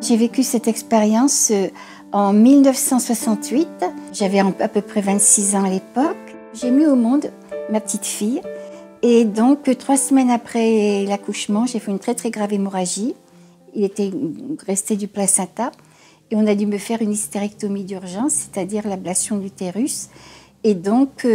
J'ai vécu cette expérience en 1968. J'avais à peu près 26 ans à l'époque. J'ai mis au monde ma petite fille. Et donc, 3 semaines après l'accouchement, j'ai fait une très très grave hémorragie. Il était resté du placenta. Et on a dû me faire une hystérectomie d'urgence, c'est-à-dire l'ablation de l'utérus. Et donc,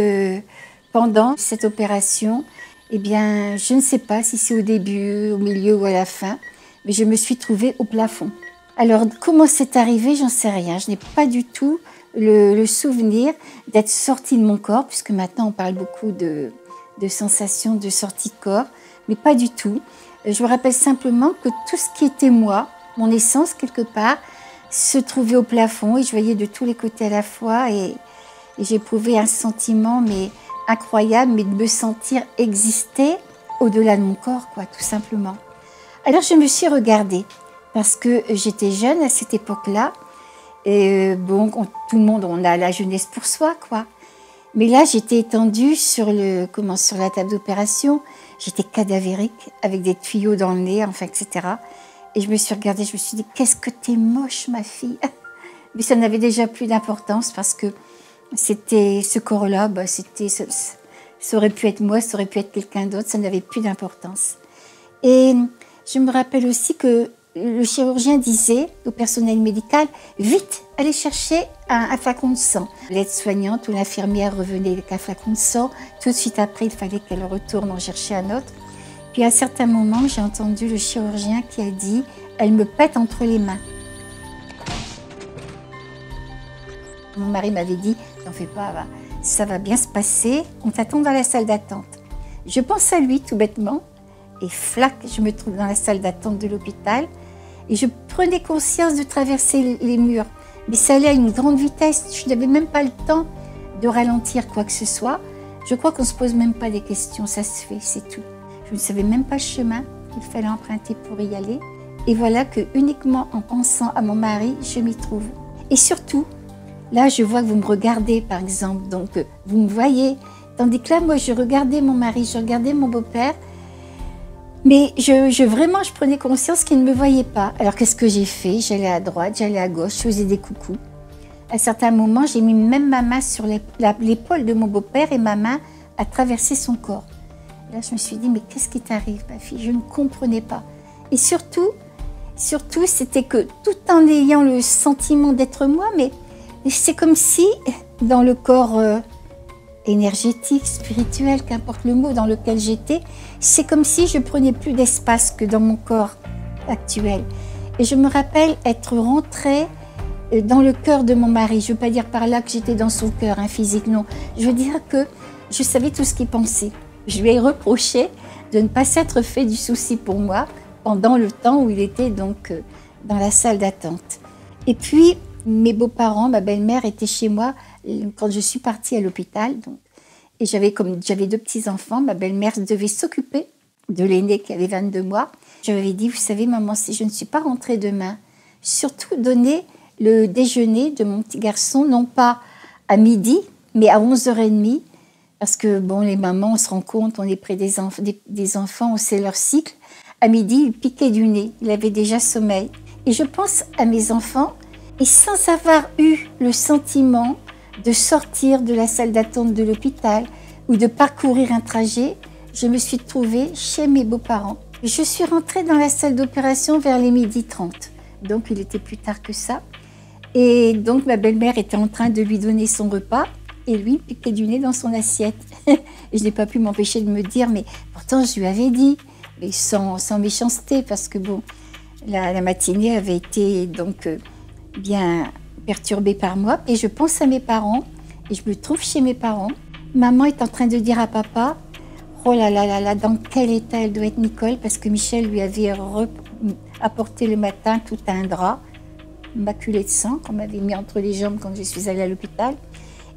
pendant cette opération, eh bien, je ne sais pas si c'est au début, au milieu ou à la fin, mais je me suis trouvée au plafond. Alors, comment c'est arrivé, j'en sais rien. Je n'ai pas du tout le souvenir d'être sortie de mon corps, puisque maintenant on parle beaucoup de sensations de sortie de corps, mais pas du tout. Je me rappelle simplement que tout ce qui était moi, mon essence quelque part, se trouvait au plafond et je voyais de tous les côtés à la fois et j'éprouvais un sentiment mais incroyable, mais de me sentir exister au-delà de mon corps, quoi, tout simplement. Alors je me suis regardée parce que j'étais jeune à cette époque-là et bon, tout le monde, on a la jeunesse pour soi, quoi. Mais là, j'étais étendue sur la table d'opération. J'étais cadavérique avec des tuyaux dans le nez, enfin, etc. Et je me suis regardée, je me suis dit, qu'est-ce que t'es moche, ma fille. Mais ça n'avait déjà plus d'importance parce que c'était ce corps-là, ça aurait pu être moi, ça aurait pu être quelqu'un d'autre, ça n'avait plus d'importance. Et je me rappelle aussi que le chirurgien disait au personnel médical, vite, allez chercher un flacon de sang. L'aide-soignante ou l'infirmière revenait avec un flacon de sang. Tout de suite après, il fallait qu'elle retourne en chercher un autre. Puis à un certain moment, j'ai entendu le chirurgien qui a dit « Elle me pète entre les mains ». Mon mari m'avait dit « N'en fais pas, ça va bien se passer, on t'attend dans la salle d'attente ». Je pense à lui tout bêtement et flac, je me trouve dans la salle d'attente de l'hôpital et je prenais conscience de traverser les murs. Mais ça allait à une grande vitesse, je n'avais même pas le temps de ralentir quoi que ce soit. Je crois qu'on ne se pose même pas des questions, ça se fait, c'est tout. Je ne savais même pas le chemin qu'il fallait emprunter pour y aller. Et voilà que uniquement en pensant à mon mari, je m'y trouve. Et surtout, là je vois que vous me regardez par exemple, donc vous me voyez. Tandis que là, moi je regardais mon mari, je regardais mon beau-père. Mais vraiment, je prenais conscience qu'il ne me voyait pas. Alors qu'est-ce que j'ai fait? J'allais à droite, j'allais à gauche, je faisais des coucous. À certains moments, j'ai mis même ma main sur l'épaule de mon beau-père et ma main a traversé son corps. Là, je me suis dit, mais qu'est-ce qui t'arrive, ma fille? Je ne comprenais pas. Et surtout, c'était que tout en ayant le sentiment d'être moi, mais c'est comme si dans le corps énergétique, spirituel, qu'importe le mot dans lequel j'étais, c'est comme si je prenais plus d'espace que dans mon corps actuel. Et je me rappelle être rentrée dans le cœur de mon mari. Je ne veux pas dire par là que j'étais dans son cœur, physique, non. Je veux dire que je savais tout ce qu'il pensait. Je lui ai reproché de ne pas s'être fait du souci pour moi pendant le temps où il était donc dans la salle d'attente. Et puis, mes beaux-parents, ma belle-mère était chez moi quand je suis partie à l'hôpital. Et j'avais 2 petits-enfants, ma belle-mère devait s'occuper de l'aîné qui avait 22 mois. Je lui avais dit, vous savez maman, si je ne suis pas rentrée demain, surtout donner le déjeuner de mon petit garçon, non pas à midi, mais à 11h30, parce que bon, les mamans, on se rend compte, on est près des enfants, on sait leur cycle. À midi, il piquait du nez, il avait déjà sommeil. Et je pense à mes enfants, et sans avoir eu le sentiment de sortir de la salle d'attente de l'hôpital ou de parcourir un trajet, je me suis trouvée chez mes beaux-parents. Je suis rentrée dans la salle d'opération vers les 12h30, donc il était plus tard que ça. Et donc ma belle-mère était en train de lui donner son repas et lui piquait du nez dans son assiette. Et je n'ai pas pu m'empêcher de me dire, mais pourtant je lui avais dit, mais sans méchanceté, parce que bon, la matinée avait été donc bien perturbée par moi. Et je pense à mes parents, et je me trouve chez mes parents. Maman est en train de dire à papa, oh là là là là, dans quel état elle doit être Nicole, parce que Michel lui avait apporté le matin tout un drap maculé de sang qu'on m'avait mis entre les jambes quand je suis allée à l'hôpital.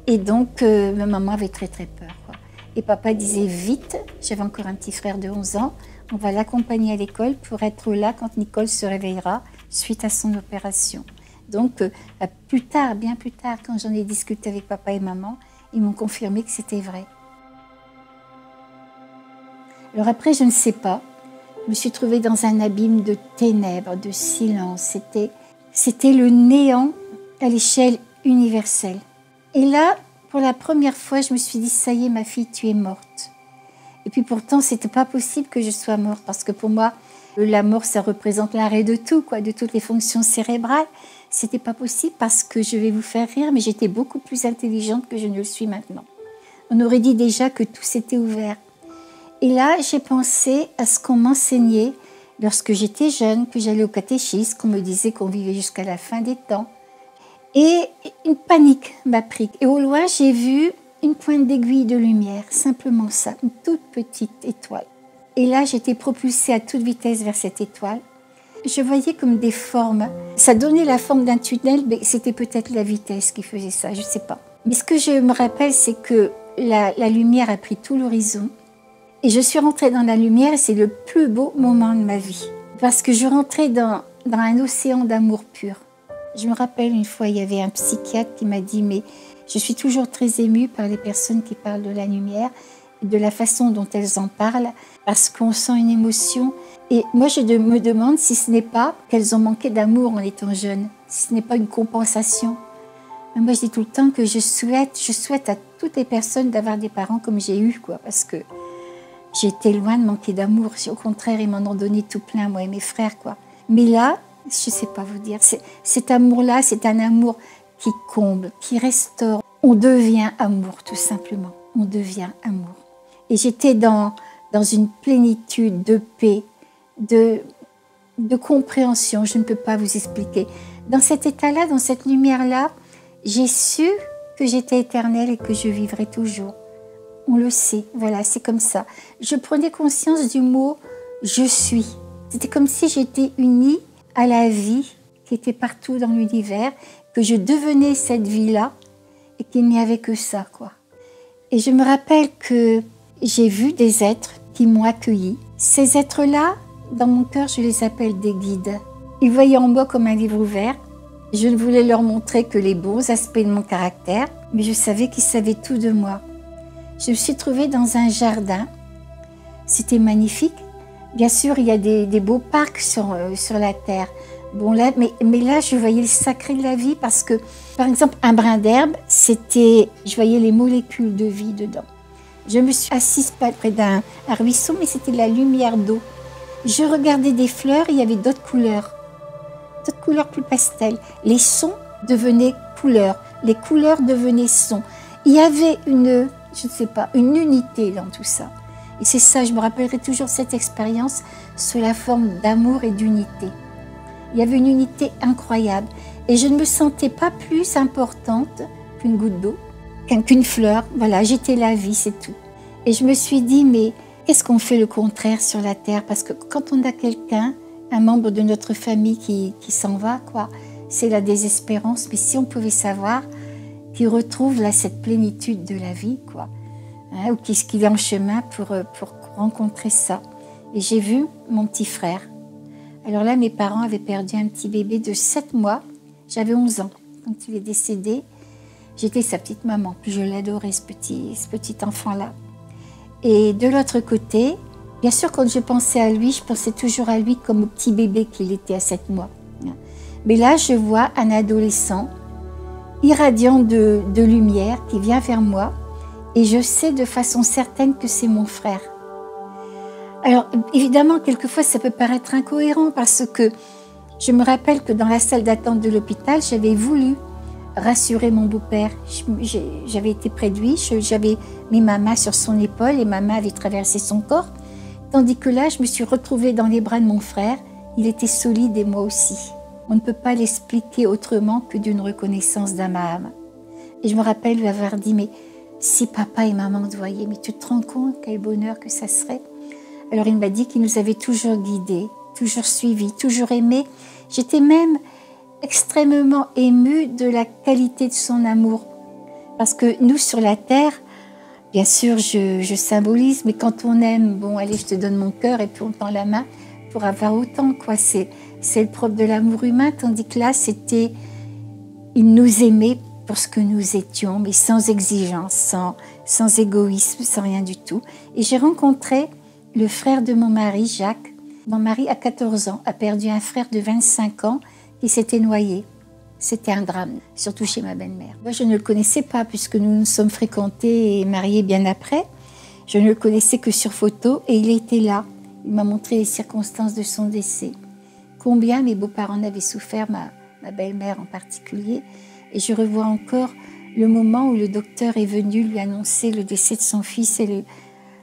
Et donc, ma maman avait très très peur, quoi. Et papa disait vite, j'avais encore un petit frère de 11 ans, on va l'accompagner à l'école pour être là quand Nicole se réveillera suite à son opération. Donc, plus tard, bien plus tard, quand j'en ai discuté avec papa et maman, ils m'ont confirmé que c'était vrai. Alors après, je ne sais pas, je me suis trouvée dans un abîme de ténèbres, de silence. C'était le néant à l'échelle universelle. Et là, pour la première fois, je me suis dit, ça y est, ma fille, tu es morte. Et puis pourtant, c'était pas possible que je sois morte, parce que pour moi, la mort, ça représente l'arrêt de tout, quoi, de toutes les fonctions cérébrales. C'était pas possible parce que je vais vous faire rire, mais j'étais beaucoup plus intelligente que je ne le suis maintenant. On aurait dit déjà que tout s'était ouvert. Et là, j'ai pensé à ce qu'on m'enseignait lorsque j'étais jeune, que j'allais au catéchisme, qu'on me disait qu'on vivait jusqu'à la fin des temps. Et une panique m'a pris. Et au loin, j'ai vu une pointe d'aiguille de lumière, simplement ça, une toute petite étoile. Et là, j'étais propulsée à toute vitesse vers cette étoile. Je voyais comme des formes. Ça donnait la forme d'un tunnel, mais c'était peut-être la vitesse qui faisait ça, je ne sais pas. Mais ce que je me rappelle, c'est que la lumière a pris tout l'horizon. Et je suis rentrée dans la lumière et c'est le plus beau moment de ma vie. Parce que je rentrais dans un océan d'amour pur. Je me rappelle une fois, il y avait un psychiatre qui m'a dit « Mais je suis toujours très émue par les personnes qui parlent de la lumière, de la façon dont elles en parlent, parce qu'on sent une émotion. Et moi, je me demande si ce n'est pas qu'elles ont manqué d'amour en étant jeunes, si ce n'est pas une compensation. » Moi, je dis tout le temps que je souhaite à toutes les personnes d'avoir des parents comme j'ai eu, quoi, parce que j'étais loin de manquer d'amour. Au contraire, ils m'en ont donné tout plein, moi et mes frères, quoi. Mais là, je ne sais pas vous dire, cet amour-là, c'est un amour qui comble, qui restaure. On devient amour, tout simplement. On devient amour. Et j'étais dans une plénitude de paix, de compréhension, je ne peux pas vous expliquer. Dans cet état-là, dans cette lumière-là, j'ai su que j'étais éternelle et que je vivrais toujours. On le sait, voilà, c'est comme ça. Je prenais conscience du mot « je suis ». C'était comme si j'étais unie à la vie qui était partout dans l'univers, que je devenais cette vie-là et qu'il n'y avait que ça, quoi. Et je me rappelle que j'ai vu des êtres qui m'ont accueillie. Ces êtres-là, dans mon cœur, je les appelle des guides. Ils voyaient en moi comme un livre ouvert. Je ne voulais leur montrer que les bons aspects de mon caractère, mais je savais qu'ils savaient tout de moi. Je me suis trouvée dans un jardin. C'était magnifique. Bien sûr, il y a des beaux parcs sur la terre. Bon, là, mais là, je voyais le sacré de la vie parce que, par exemple, un brin d'herbe, je voyais les molécules de vie dedans. Je me suis assise près d'un ruisseau, mais c'était de la lumière d'eau. Je regardais des fleurs, il y avait d'autres couleurs plus pastel. Les sons devenaient couleurs, les couleurs devenaient sons. Il y avait une unité dans tout ça. Et c'est ça, je me rappellerai toujours cette expérience sous la forme d'amour et d'unité. Il y avait une unité incroyable. Et je ne me sentais pas plus importante qu'une goutte d'eau, qu'une fleur. Voilà, j'étais la vie, c'est tout. Et je me suis dit, mais qu'est-ce qu'on fait le contraire sur la terre? Parce que quand on a quelqu'un, un membre de notre famille qui s'en va, quoi, c'est la désespérance. Mais si on pouvait savoir qu'il retrouve là cette plénitude de la vie, quoi, hein, ou qu'il est en chemin pour rencontrer ça. Et j'ai vu mon petit frère. Alors là, mes parents avaient perdu un petit bébé de 7 mois. J'avais 11 ans quand il est décédé. J'étais sa petite maman. Je l'adorais, ce petit enfant-là. Et de l'autre côté, bien sûr, quand je pensais à lui, je pensais toujours à lui comme au petit bébé qu'il était à 7 mois. Mais là, je vois un adolescent irradiant de lumière qui vient vers moi et je sais de façon certaine que c'est mon frère. Alors, évidemment, quelquefois, ça peut paraître incohérent parce que je me rappelle que dans la salle d'attente de l'hôpital, j'avais voulu rassurer mon beau-père. J'avais été près de lui, j'avais mis ma main sur son épaule et ma main avait traversé son corps. Tandis que là, je me suis retrouvée dans les bras de mon frère. Il était solide et moi aussi. On ne peut pas l'expliquer autrement que d'une reconnaissance d'âme à âme. Et je me rappelle lui avoir dit, mais si papa et maman te voyaient, mais tu te rends compte quel bonheur que ça serait? Alors il m'a dit qu'il nous avait toujours guidés, toujours suivis, toujours aimés. J'étais même extrêmement émue de la qualité de son amour. Parce que nous, sur la terre, bien sûr, je symbolise, mais quand on aime, bon, allez, je te donne mon cœur et puis on tend la main pour avoir autant, quoi. C'est le propre de l'amour humain, tandis que là, il nous aimait pour ce que nous étions, mais sans exigence, sans égoïsme, sans rien du tout. Et j'ai rencontré le frère de mon mari, Jacques. Mon mari, à 14 ans, a perdu un frère de 25 ans qui s'était noyé. C'était un drame, surtout chez ma belle-mère. Moi, je ne le connaissais pas puisque nous nous sommes fréquentés et mariés bien après. Je ne le connaissais que sur photo et il était là. Il m'a montré les circonstances de son décès. Combien mes beaux-parents en avaient souffert, ma belle-mère en particulier. Et je revois encore le moment où le docteur est venu lui annoncer le décès de son fils et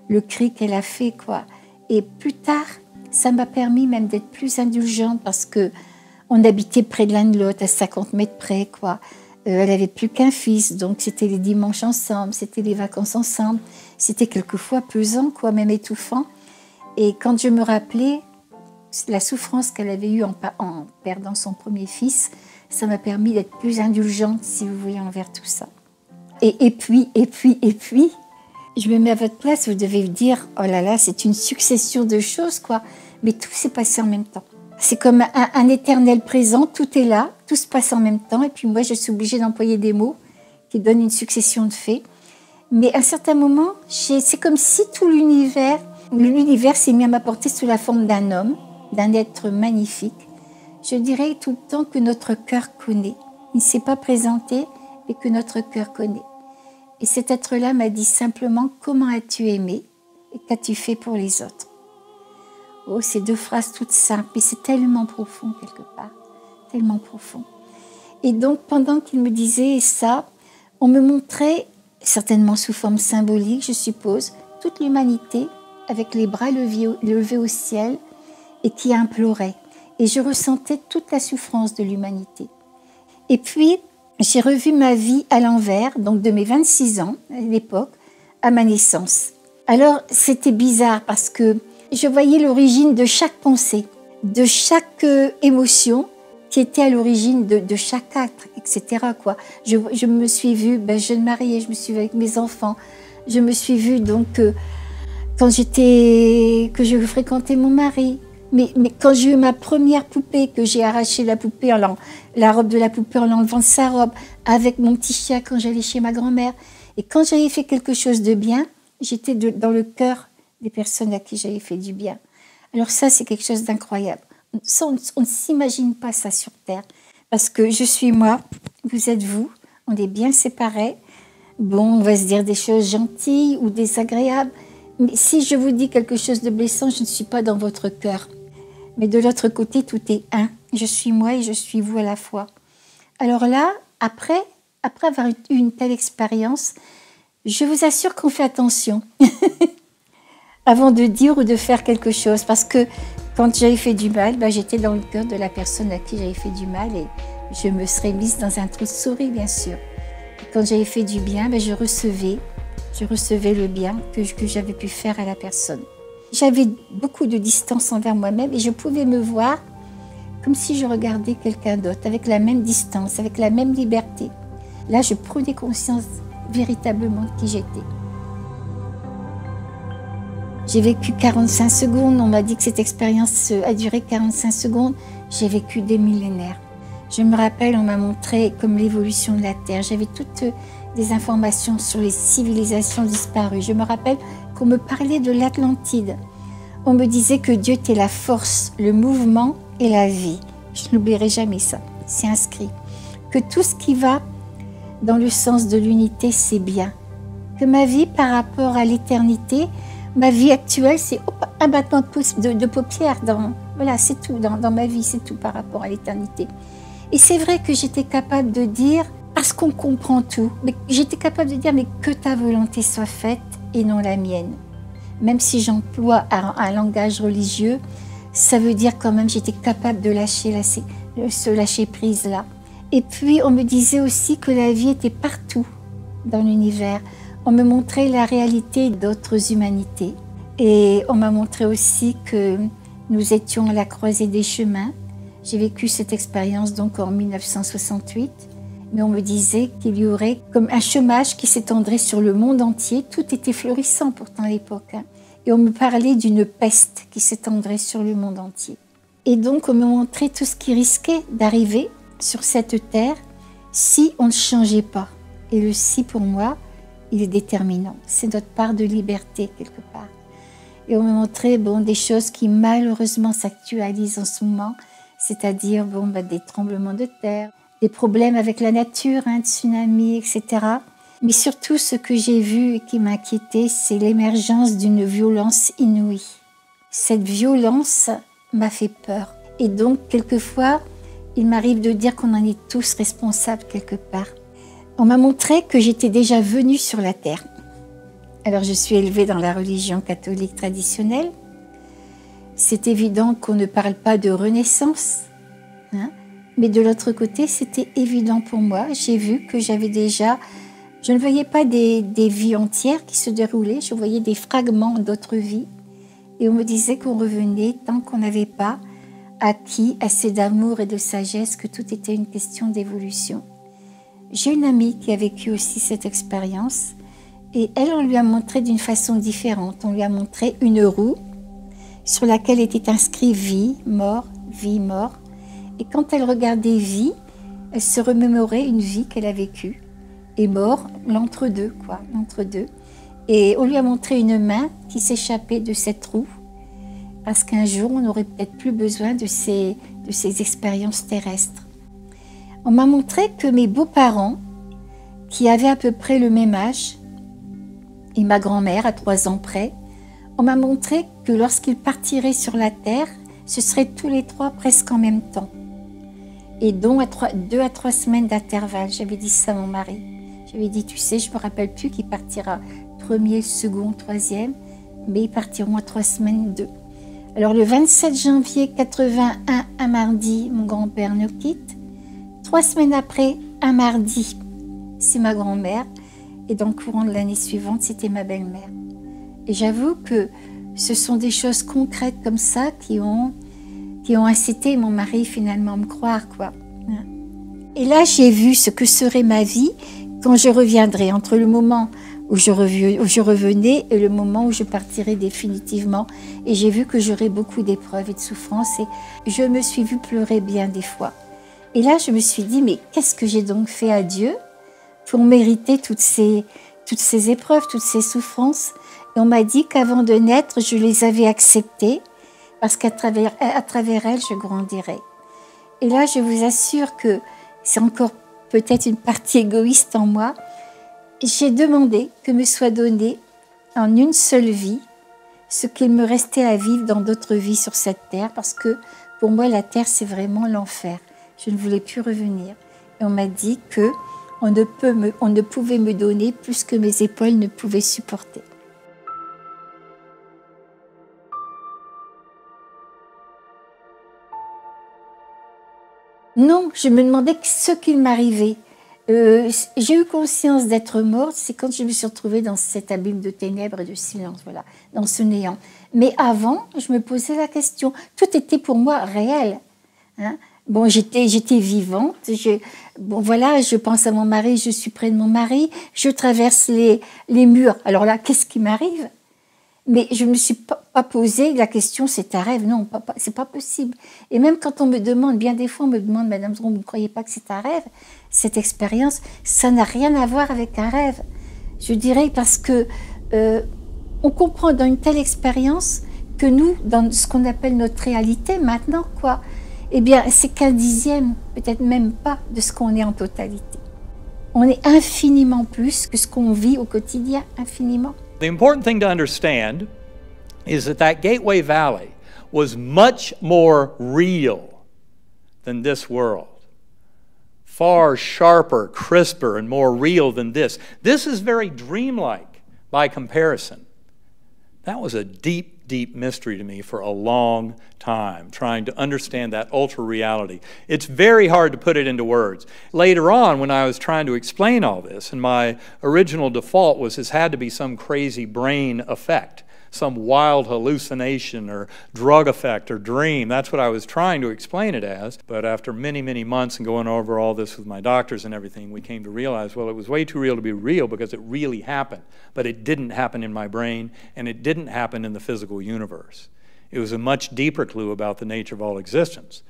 le cri qu'elle a fait, quoi. Et plus tard, ça m'a permis même d'être plus indulgente parce que on habitait près de l'un de l'autre, à 50 mètres près, quoi. Elle avait plus qu'un fils, donc c'était les dimanches ensemble, c'était les vacances ensemble. C'était quelquefois pesant, quoi, même étouffant. Et quand je me rappelais la souffrance qu'elle avait eue en perdant son premier fils, ça m'a permis d'être plus indulgente, si vous voulez, envers tout ça. Et puis, je me mets à votre place, vous devez vous dire, oh là là, c'est une succession de choses, quoi. Mais tout s'est passé en même temps. C'est comme un éternel présent, tout est là, tout se passe en même temps. Et puis moi, je suis obligée d'employer des mots qui donnent une succession de faits. Mais à un certain moment, c'est comme si tout l'univers s'est mis à m'apporter sous la forme d'un homme, d'un être magnifique. Je dirais tout le temps que notre cœur connaît. Il ne s'est pas présenté, mais que notre cœur connaît. Et cet être-là m'a dit simplement « Comment as-tu aimé et qu'as-tu fait pour les autres ?» Oh, ces deux phrases toutes simples, mais c'est tellement profond quelque part, tellement profond. Et donc, pendant qu'il me disait ça, on me montrait, certainement sous forme symbolique, je suppose, toute l'humanité avec les bras levés au ciel et qui implorait. Et je ressentais toute la souffrance de l'humanité. Et puis, j'ai revu ma vie à l'envers, donc de mes 26 ans à l'époque, à ma naissance. Alors, c'était bizarre parce que je voyais l'origine de chaque pensée, de chaque émotion qui était à l'origine de chaque acte, etc., quoi. Je me suis vue jeune mariée, je me suis vue avec mes enfants, je me suis vue donc que je fréquentais mon mari. Mais quand j'ai eu ma première poupée, que j'ai arraché la robe de la poupée en l'enlevant de sa robe, avec mon petit chien quand j'allais chez ma grand-mère, et quand j'avais fait quelque chose de bien, j'étais dans le cœur des personnes à qui j'avais fait du bien. Alors ça, c'est quelque chose d'incroyable. Ça, on ne s'imagine pas ça sur Terre, parce que je suis moi, vous êtes vous, on est bien séparés. Bon, on va se dire des choses gentilles ou désagréables, mais si je vous dis quelque chose de blessant, je ne suis pas dans votre cœur. Mais de l'autre côté, tout est un. Je suis moi et je suis vous à la fois. Alors là, après avoir eu une telle expérience, je vous assure qu'on fait attention avant de dire ou de faire quelque chose. Parce que quand j'avais fait du mal, j'étais dans le cœur de la personne à qui j'avais fait du mal et je me serais mise dans un trou de souris, bien sûr. Et quand j'avais fait du bien, je recevais le bien que j'avais pu faire à la personne. J'avais beaucoup de distance envers moi-même et je pouvais me voir comme si je regardais quelqu'un d'autre, avec la même distance, avec la même liberté. Là, je prenais conscience véritablement de qui j'étais. J'ai vécu 45 secondes, on m'a dit que cette expérience a duré 45 secondes. J'ai vécu des millénaires. Je me rappelle, on m'a montré comme l'évolution de la Terre. J'avais toutes des informations sur les civilisations disparues. Je me rappelle qu'on me parlait de l'Atlantide. On me disait que Dieu était la force, le mouvement et la vie. Je n'oublierai jamais ça, c'est inscrit. Que tout ce qui va dans le sens de l'unité, c'est bien. Que ma vie par rapport à l'éternité, ma vie actuelle, c'est un battement de paupières. Voilà, c'est tout dans ma vie, c'est tout par rapport à l'éternité. Et c'est vrai que j'étais capable de dire, parce qu'on comprend tout, mais j'étais capable de dire, mais que ta volonté soit faite et non la mienne. Même si j'emploie un langage religieux, ça veut dire quand même j'étais capable de ce lâcher prise là. Et puis on me disait aussi que la vie était partout dans l'univers. On me montrait la réalité d'autres humanités. Et on m'a montré aussi que nous étions à la croisée des chemins. J'ai vécu cette expérience donc en 1968. Mais on me disait qu'il y aurait comme un chômage qui s'étendrait sur le monde entier. Tout était florissant pourtant à l'époque. Et on me parlait d'une peste qui s'étendrait sur le monde entier. Et donc on me montrait tout ce qui risquait d'arriver sur cette terre si on ne changeait pas. Et le si pour moi, il est déterminant. C'est notre part de liberté quelque part. Et on me montrait des choses qui malheureusement s'actualisent en ce moment. c'est-à-dire des tremblements de terre, des problèmes avec la nature, tsunamis, etc. Mais surtout, ce que j'ai vu et qui m'inquiétait, c'est l'émergence d'une violence inouïe. Cette violence m'a fait peur. Et donc, quelquefois, il m'arrive de dire qu'on en est tous responsables quelque part. On m'a montré que j'étais déjà venue sur la terre. Alors, je suis élevée dans la religion catholique traditionnelle. C'est évident qu'on ne parle pas de renaissance. Mais de l'autre côté, c'était évident pour moi. J'ai vu que j'avais déjà... Je ne voyais pas des vies entières qui se déroulaient. Je voyais des fragments d'autres vies. Et on me disait qu'on revenait tant qu'on n'avait pas acquis assez d'amour et de sagesse, que tout était une question d'évolution. J'ai une amie qui a vécu aussi cette expérience. Et elle, on lui a montré d'une façon différente. On lui a montré une roue sur laquelle était inscrit vie, mort, vie, mort. Et quand elle regardait vie, elle se remémorait une vie qu'elle a vécue. Et mort, l'entre-deux, l'entre-deux. Et on lui a montré une main qui s'échappait de cette roue, parce qu'un jour, on n'aurait peut-être plus besoin de ces expériences terrestres. On m'a montré que mes beaux-parents, qui avaient à peu près le même âge, et ma grand-mère à 3 ans près, on m'a montré que lorsqu'ils partiraient sur la terre, ce seraient tous les 3 presque en même temps. Et donc 2 à 3 semaines d'intervalle. J'avais dit ça à mon mari. J'avais dit, tu sais, je ne me rappelle plus qu'il partira premier, second, troisième, mais ils partiront à 3 semaines, 2. Alors le 27 janvier 81, un mardi, mon grand-père nous quitte. 3 semaines après, un mardi, c'est ma grand-mère. Et dans le courant de l'année suivante, c'était ma belle-mère. Et j'avoue que ce sont des choses concrètes comme ça qui ont incité mon mari finalement à me croire, Et là, j'ai vu ce que serait ma vie quand je reviendrai, entre le moment où je revenais et le moment où je partirai définitivement. Et j'ai vu que j'aurais beaucoup d'épreuves et de souffrances. Et je me suis vue pleurer bien des fois. Et là, je me suis dit, mais qu'est-ce que j'ai donc fait à Dieu pour mériter toutes ces épreuves, toutes ces souffrances? Et on m'a dit qu'avant de naître, je les avais acceptées, parce qu'à travers elles, je grandirais. Et là, je vous assure que c'est encore peut-être une partie égoïste en moi. J'ai demandé que me soit donné en une seule vie ce qu'il me restait à vivre dans d'autres vies sur cette terre, parce que pour moi, la terre, c'est vraiment l'enfer. Je ne voulais plus revenir. Et on m'a dit qu'on ne pouvait me donner plus que mes épaules ne pouvaient supporter. Non, je me demandais ce qu'il m'arrivait. J'ai eu conscience d'être morte, c'est quand je me suis retrouvée dans cet abîme de ténèbres et de silence, dans ce néant. Mais avant, je me posais la question. Tout était pour moi réel. Bon, j'étais vivante. Je pense à mon mari, je suis près de mon mari, je traverse les murs. Alors là, qu'est-ce qui m'arrive? Mais je ne me suis pas posé la question, c'est un rêve. Non, c'est pas possible. Et même quand on me demande, bien des fois, on me demande, Madame Dron, vous ne croyez pas que c'est un rêve? Cette expérience, ça n'a rien à voir avec un rêve. Je dirais parce que on comprend dans une telle expérience que nous, dans ce qu'on appelle notre réalité maintenant, eh bien, c'est qu'un dixième, peut-être même pas, de ce qu'on est en totalité. On est infiniment plus que ce qu'on vit au quotidien, infiniment. The important thing to understand is that Gateway Valley was much more real than this world. Far sharper, crisper, and more real than this. This is very dreamlike by comparison. That was a deep, deep mystery to me for a long time, trying to understand that ultra reality. It's very hard to put it into words. Later on, when I was trying to explain all this, and my original default was this had to be some crazy brain effect, some wild hallucination or drug effect or dream. That's what I was trying to explain it as. But after many, many months and going over all this with my doctors and everything, we came to realize, well, it was way too real to be real because it really happened. But it didn't happen in my brain, and it didn't happen in the physical universe. It was a much deeper clue about the nature of all existence,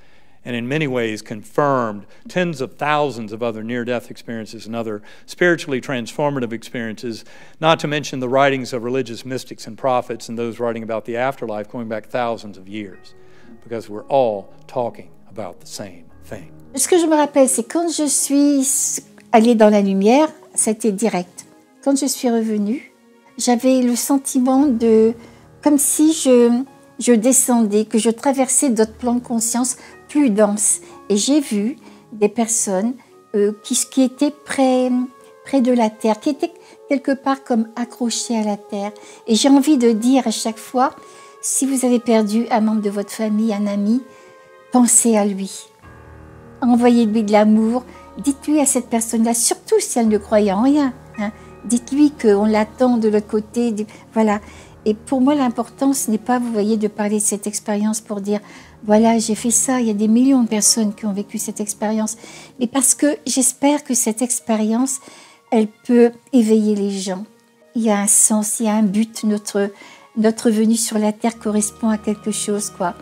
and in many ways confirmed tens of thousands of other near-death experiences and other spiritually transformative experiences, not to mention the writings of religious mystics and prophets and those writing about the afterlife going back thousands of years, because we're all talking about the same thing. Ce que je me rappelle, c'est quand je suis allée dans la lumière, c'était direct. Quand je suis revenue, j'avais le sentiment de... comme si je descendais, que je traversais d'autres plans de conscience plus denses. Et j'ai vu des personnes qui étaient près de la terre, qui étaient quelque part comme accrochées à la terre. Et j'ai envie de dire à chaque fois, si vous avez perdu un membre de votre famille, un ami, pensez à lui. Envoyez-lui de l'amour. Dites-lui à cette personne-là, surtout si elle ne croyait en rien, hein, dites-lui qu'on l'attend de l'autre côté. Voilà. Et pour moi, l'important, ce n'est pas, vous voyez, de parler de cette expérience pour dire, voilà, j'ai fait ça, il y a des millions de personnes qui ont vécu cette expérience. Mais parce que j'espère que cette expérience, elle peut éveiller les gens. Il y a un sens, il y a un but. Notre venue sur la Terre correspond à quelque chose, quoi.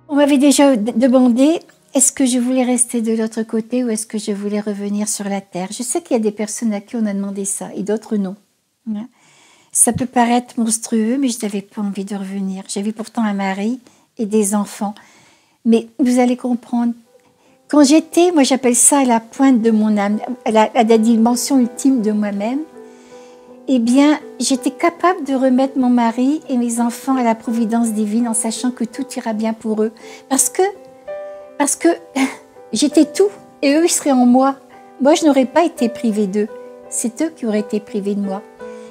On m'avait déjà demandé, est-ce que je voulais rester de l'autre côté ou est-ce que je voulais revenir sur la Terre? Je sais qu'il y a des personnes à qui on a demandé ça et d'autres non. Ça peut paraître monstrueux, mais je n'avais pas envie de revenir. J'avais pourtant un mari et des enfants. Mais vous allez comprendre, quand j'étais, moi j'appelle ça à la pointe de mon âme, à la dimension ultime de moi-même, eh bien, j'étais capable de remettre mon mari et mes enfants à la providence divine en sachant que tout ira bien pour eux. Parce que j'étais tout et eux, ils seraient en moi. Moi, je n'aurais pas été privée d'eux. C'est eux qui auraient été privés de moi.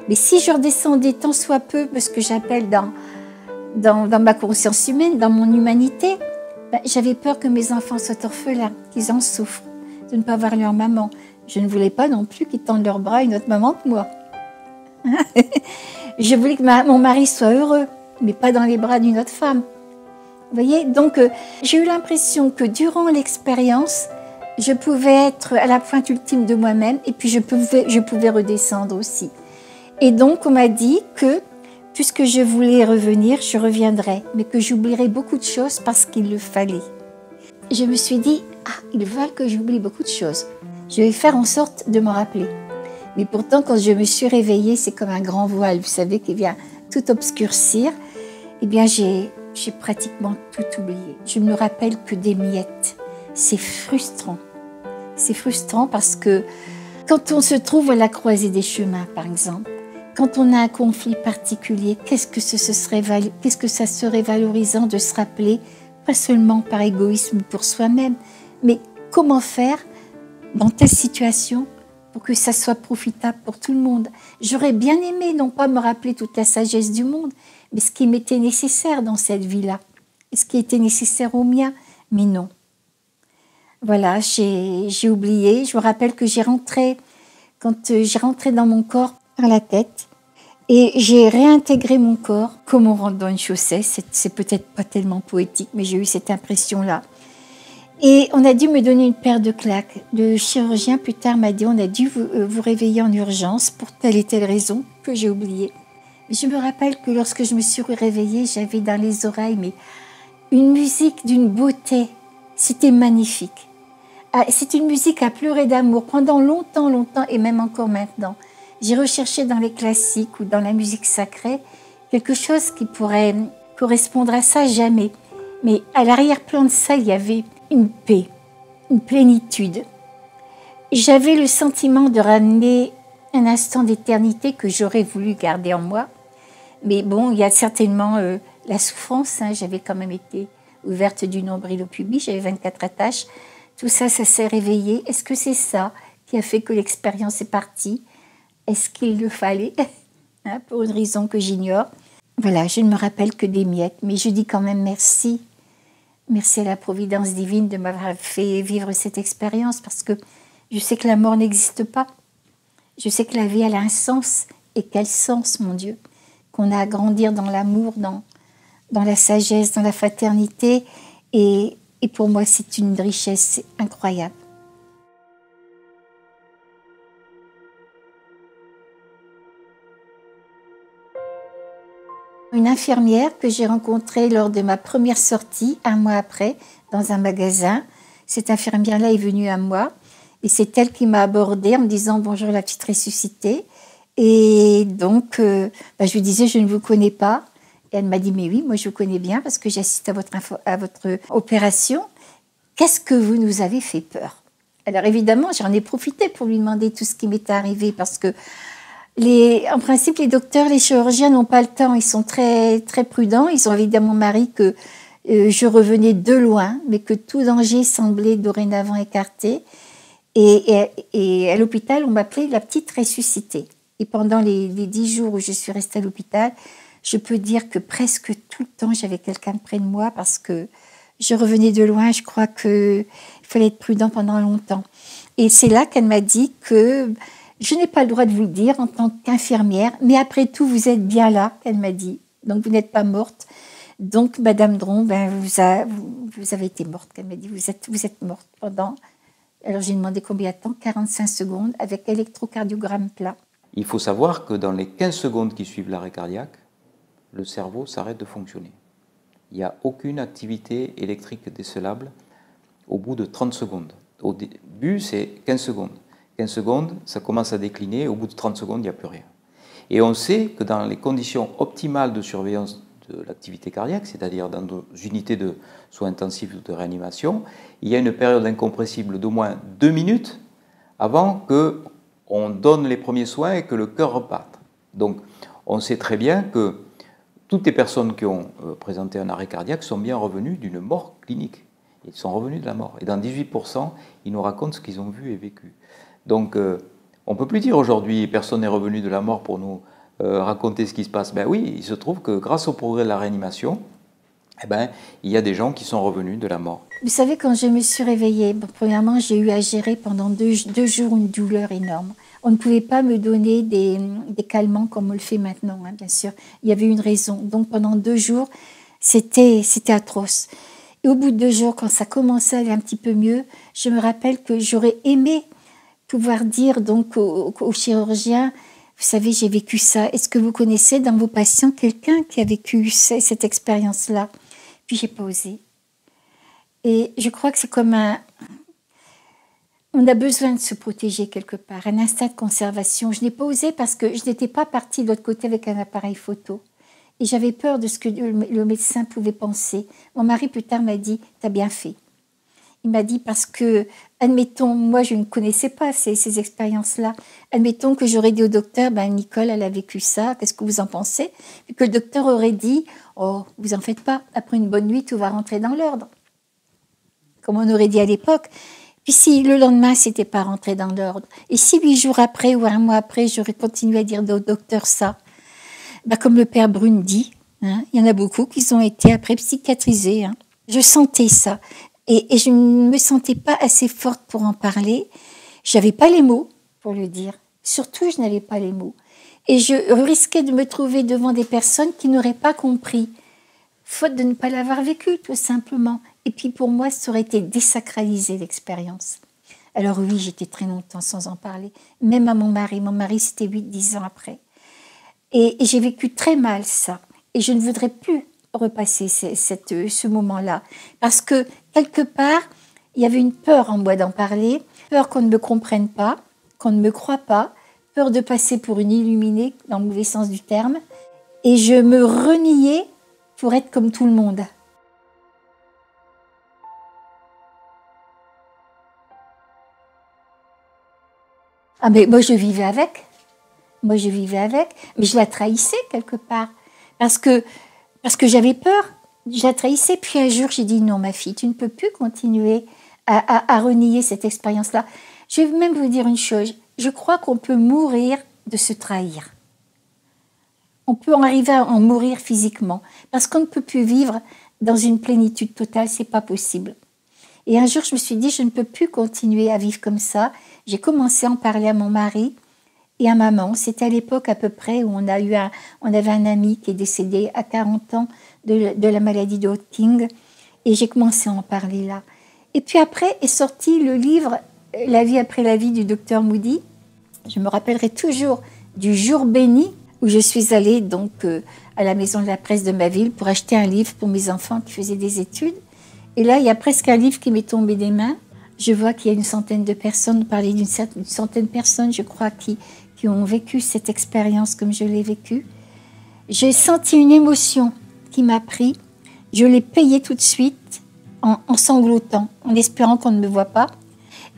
Mais si je redescendais tant soit peu, ce que j'appelle dans ma conscience humaine, dans mon humanité, j'avais peur que mes enfants soient orphelins, qu'ils en souffrent, de ne pas voir leur maman. Je ne voulais pas non plus qu'ils tendent leurs bras à une autre maman que moi. Je voulais que mon mari soit heureux, mais pas dans les bras d'une autre femme. Vous voyez, donc j'ai eu l'impression que durant l'expérience, je pouvais être à la pointe ultime de moi-même et puis je pouvais redescendre aussi. Et donc on m'a dit que puisque je voulais revenir, je reviendrais, mais que j'oublierais beaucoup de choses parce qu'il le fallait. Je me suis dit, ils veulent que j'oublie beaucoup de choses. Je vais faire en sorte de m'en rappeler. Mais pourtant, quand je me suis réveillée, c'est comme un grand voile, vous savez, qui vient tout obscurcir. Eh bien, j'ai pratiquement tout oublié. Je ne me rappelle que des miettes. C'est frustrant. C'est frustrant parce que quand on se trouve à la croisée des chemins, par exemple, quand on a un conflit particulier, qu'est-ce que ça serait valorisant de se rappeler, pas seulement par égoïsme pour soi-même, mais comment faire dans telle situation pour que ça soit profitable pour tout le monde. J'aurais bien aimé non pas me rappeler toute la sagesse du monde, mais ce qui m'était nécessaire dans cette vie-là, et ce qui était nécessaire au mien, mais non. Voilà, j'ai oublié. Je me rappelle que quand j'ai rentré dans mon corps par la tête, et j'ai réintégré mon corps comme on rentre dans une chaussée. C'est peut-être pas tellement poétique, mais j'ai eu cette impression-là. Et on a dû me donner une paire de claques. Le chirurgien, plus tard, m'a dit, on a dû vous réveiller en urgence pour telle et telle raison que j'ai oubliée. Mais je me rappelle que lorsque je me suis réveillée, j'avais dans les oreilles une musique d'une beauté. C'était magnifique. C'est une musique à pleurer d'amour pendant longtemps, et même encore maintenant. J'ai recherché dans les classiques ou dans la musique sacrée quelque chose qui pourrait correspondre à ça, jamais. Mais à l'arrière-plan de ça, il y avait une paix, une plénitude. J'avais le sentiment de ramener un instant d'éternité que j'aurais voulu garder en moi. Mais bon, il y a certainement la souffrance. J'avais quand même été ouverte du nombril au pubis, j'avais 24 attaches. Tout ça, ça s'est réveillé. Est-ce que c'est ça qui a fait que l'expérience est partie? Est-ce qu'il le fallait? Pour une raison que j'ignore. Voilà, je ne me rappelle que des miettes, mais je dis quand même merci. Merci à la providence divine de m'avoir fait vivre cette expérience parce que je sais que la mort n'existe pas. Je sais que la vie, elle a un sens. Et quel sens, mon Dieu! Qu'on a à grandir dans l'amour, dans la sagesse, dans la fraternité. Et pour moi, c'est une richesse incroyable. Une infirmière que j'ai rencontrée lors de ma première sortie, un mois après, dans un magasin. Cette infirmière-là est venue à moi et c'est elle qui m'a abordée en me disant « Bonjour la petite ressuscitée ». Et donc, je lui disais, je ne vous connais pas. Et elle m'a dit, mais oui, moi je vous connais bien parce que j'assiste à votre opération. Qu'est-ce que vous nous avez fait peur? Alors évidemment, j'en ai profité pour lui demander tout ce qui m'était arrivé parce que, en principe, les docteurs, les chirurgiens n'ont pas le temps. Ils sont très, très prudents. Ils ont évidemment mon mari que je revenais de loin, mais que tout danger semblait dorénavant écarté. Et à l'hôpital, on m'appelait la petite ressuscitée. Et pendant les 10 jours où je suis restée à l'hôpital, je peux dire que presque tout le temps, j'avais quelqu'un près de moi parce que je revenais de loin. Je crois qu'il fallait être prudent pendant longtemps. Et c'est là qu'elle m'a dit que je n'ai pas le droit de vous le dire en tant qu'infirmière, mais après tout, vous êtes bien là, elle m'a dit. Donc, vous n'êtes pas morte. Donc, Madame Dron, vous avez été morte, elle m'a dit. Vous êtes morte pendant... Alors, j'ai demandé combien de temps? 45 secondes avec électrocardiogramme plat. Il faut savoir que dans les 15 secondes qui suivent l'arrêt cardiaque, le cerveau s'arrête de fonctionner. Il n'y a aucune activité électrique décelable au bout de 30 secondes. Au début, c'est 15 secondes. 15 secondes, ça commence à décliner. Au bout de 30 secondes, il n'y a plus rien. Et on sait que dans les conditions optimales de surveillance de l'activité cardiaque, c'est-à-dire dans nos unités de soins intensifs ou de réanimation, il y a une période incompressible d'au moins 2 minutes avant qu'on donne les premiers soins et que le cœur reparte. Donc, on sait très bien que toutes les personnes qui ont présenté un arrêt cardiaque sont bien revenues d'une mort clinique. Ils sont revenus de la mort. Et dans 18%, ils nous racontent ce qu'ils ont vu et vécu. Donc, on ne peut plus dire aujourd'hui, personne n'est revenu de la mort pour nous raconter ce qui se passe. Ben oui, il se trouve que grâce au progrès de la réanimation, il y a des gens qui sont revenus de la mort. Vous savez, quand je me suis réveillée, premièrement, j'ai eu à gérer pendant 2 jours une douleur énorme. On ne pouvait pas me donner des calmants comme on le fait maintenant, hein, bien sûr. Il y avait une raison. Donc, pendant 2 jours, c'était atroce. Et au bout de 2 jours, quand ça commençait à aller un petit peu mieux, je me rappelle que j'aurais aimé pouvoir dire donc aux chirurgiens, vous savez, j'ai vécu ça. Est-ce que vous connaissez dans vos patients quelqu'un qui a vécu cette expérience-là? Puis j'ai pas osé. Et je crois que c'est comme on a besoin de se protéger quelque part, un instinct de conservation. Je n'ai pas osé parce que je n'étais pas partie de l'autre côté avec un appareil photo. Et j'avais peur de ce que le médecin pouvait penser. Mon mari, plus tard, m'a dit, t'as bien fait. Il m'a dit parce que, admettons, moi je ne connaissais pas ces expériences-là. Admettons que j'aurais dit au docteur, Nicole, elle a vécu ça, qu'est-ce que vous en pensez? Et que le docteur aurait dit, oh, vous en faites pas, après une bonne nuit, tout va rentrer dans l'ordre. Comme on aurait dit à l'époque. Puis si le lendemain, c'était pas rentré dans l'ordre, et si 8 jours après ou 1 mois après, j'aurais continué à dire au docteur ça, comme le père Brune dit, hein, il y en a beaucoup qui ont été après psychiatrisés. Hein. Je sentais ça. Et je ne me sentais pas assez forte pour en parler. Je n'avais pas les mots pour le dire. Surtout, je n'avais pas les mots. Et je risquais de me trouver devant des personnes qui n'auraient pas compris, faute de ne pas l'avoir vécu, tout simplement. Et puis pour moi, ça aurait été désacraliser l'expérience. Alors oui, j'étais très longtemps sans en parler. Même à mon mari. Mon mari, c'était 8-10 ans après. Et j'ai vécu très mal ça. Et je ne voudrais plus repasser ce moment-là. Parce que, quelque part, il y avait une peur en moi d'en parler, peur qu'on ne me comprenne pas, qu'on ne me croie pas, peur de passer pour une illuminée, dans le mauvais sens du terme, et je me reniais pour être comme tout le monde. Ah mais moi je vivais avec, mais je la trahissais quelque part, parce que j'avais peur, je la trahissais. Puis un jour, j'ai dit non, ma fille, tu ne peux plus continuer à renier cette expérience-là. Je vais même vous dire une chose, je crois qu'on peut mourir de se trahir. On peut en arriver à en mourir physiquement, parce qu'on ne peut plus vivre dans une plénitude totale, c'est pas possible. Et un jour, je me suis dit, je ne peux plus continuer à vivre comme ça. J'ai commencé à en parler à mon mari et à maman. C'était à l'époque à peu près où on avait un ami qui est décédé à 40 ans de la maladie de Hodgkin. Et j'ai commencé à en parler là. Et puis après est sorti le livre « La vie après la vie » du docteur Moody. Je me rappellerai toujours du jour béni où je suis allée donc à la maison de la presse de ma ville pour acheter un livre pour mes enfants qui faisaient des études. Et là, il y a presque un livre qui m'est tombé des mains. Je vois qu'il y a une centaine de personnes, on parlait d'une centaine de personnes, je crois, qui qui ont vécu cette expérience comme je l'ai vécue. J'ai senti une émotion qui m'a pris. Je l'ai payée tout de suite en sanglotant, en espérant qu'on ne me voit pas.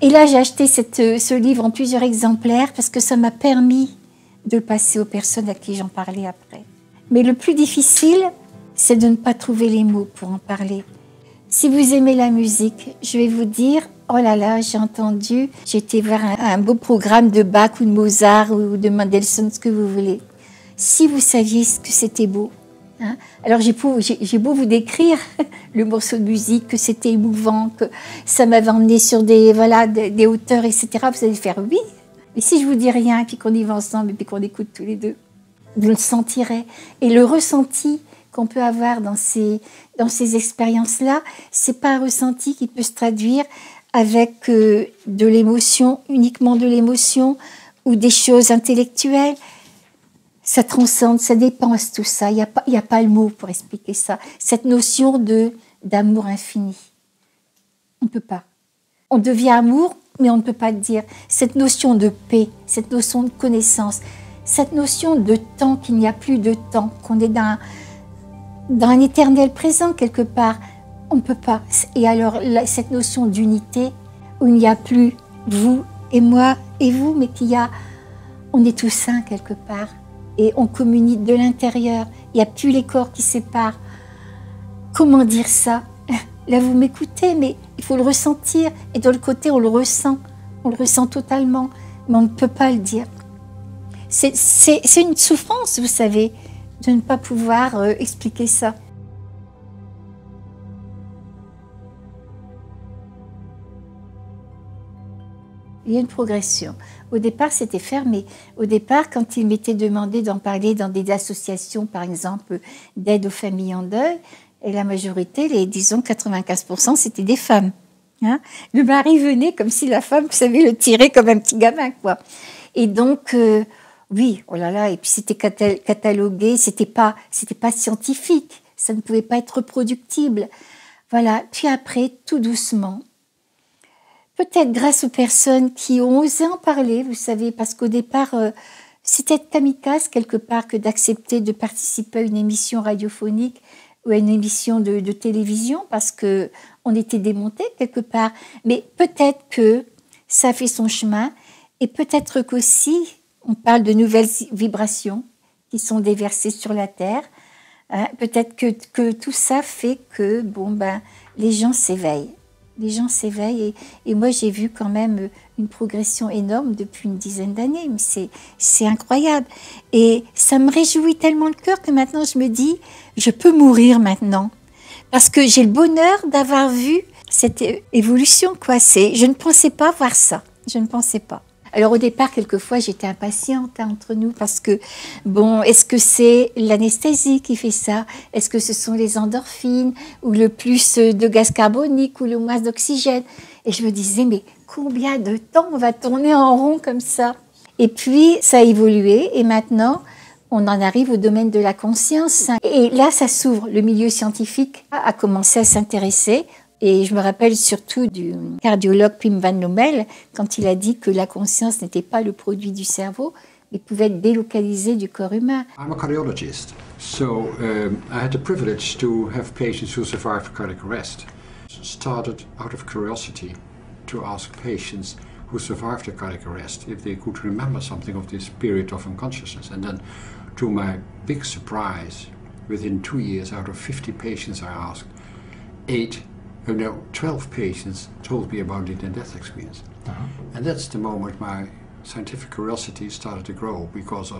Et là, j'ai acheté ce livre en plusieurs exemplaires parce que ça m'a permis de le passer aux personnes à qui j'en parlais après. Mais le plus difficile, c'est de ne pas trouver les mots pour en parler. Si vous aimez la musique, je vais vous dire, oh là là, j'ai été voir un beau programme de Bach ou de Mozart ou de Mendelssohn, ce que vous voulez. Si vous saviez ce que c'était beau. Hein? Alors j'ai beau vous décrire le morceau de musique, que c'était émouvant, que ça m'avait emmené sur des hauteurs, etc. Vous allez faire oui. Mais si je vous dis rien, et puis qu'on y va ensemble, et puis qu'on écoute tous les deux, vous le sentirez. Et le ressenti qu'on peut avoir dans ces expériences-là, c'est pas un ressenti qui peut se traduire avec de l'émotion, uniquement de l'émotion, ou des choses intellectuelles. Ça transcende, ça dépense tout ça. Il y a pas le mot pour expliquer ça. Cette notion d'amour infini. On ne peut pas. On devient amour, mais on ne peut pas le dire. Cette notion de paix, cette notion de connaissance, cette notion de temps, qu'il n'y a plus de temps, qu'on est dans un éternel présent quelque part, on ne peut pas. Et alors, cette notion d'unité, où il n'y a plus vous et moi et vous, mais on est tous un quelque part. Et on communique de l'intérieur. Il n'y a plus les corps qui séparent. Comment dire ça? Là, vous m'écoutez, mais il faut le ressentir. Et de l'autre côté, on le ressent. On le ressent totalement. Mais on ne peut pas le dire. C'est une souffrance, vous savez, de ne pas pouvoir expliquer ça. Il y a une progression. Au départ, c'était fermé. Au départ, quand il m'était demandé d'en parler dans des associations, par exemple, d'aide aux familles en deuil, et la majorité, disons 95%, c'était des femmes. Hein? Le mari venait comme si la femme, vous savez, le tirait comme un petit gamin, quoi. Et donc, oui, oh là là, et puis c'était catalogué, c'était pas scientifique, ça ne pouvait pas être reproductible. Voilà. Puis après, tout doucement, peut-être grâce aux personnes qui ont osé en parler, vous savez, parce qu'au départ, c'était kamikaze quelque part que d'accepter de participer à une émission radiophonique ou à une émission de télévision, parce qu'on était démontés quelque part. Mais peut-être que ça a fait son chemin, et peut-être qu'aussi, on parle de nouvelles vibrations qui sont déversées sur la Terre. Hein, peut-être que tout ça fait que les gens s'éveillent. Les gens s'éveillent et moi j'ai vu quand même une progression énorme depuis une dizaine d'années, mais c'est incroyable. Et ça me réjouit tellement le cœur que maintenant je me dis, je peux mourir maintenant. Parce que j'ai le bonheur d'avoir vu cette évolution, quoi. Je ne pensais pas voir ça, je ne pensais pas. Alors au départ, quelquefois, j'étais impatiente entre nous parce que, est-ce que c'est l'anesthésie qui fait ça? Est-ce que ce sont les endorphines ou le plus de gaz carbonique ou le moins d'oxygène? Et je me disais, mais combien de temps on va tourner en rond comme ça? Et puis, ça a évolué et maintenant, on en arrive au domaine de la conscience. Et là, ça s'ouvre. Le milieu scientifique a commencé à s'intéresser. Et je me rappelle surtout du cardiologue Pim van Lommel, quand il a dit que la conscience n'était pas le produit du cerveau, mais pouvait être délocalisée du corps humain. I'm a cardiologist, so I had the privilege to have patients who survived cardiac arrest. Started out of curiosity to ask patients who survived a cardiac arrest if they could remember something of this period of unconsciousness. And then, to my big surprise, within 2 years, out of 50 patients I asked, 12 patients told me about the death experience. And that's the moment my scientific curiosity started to grow, because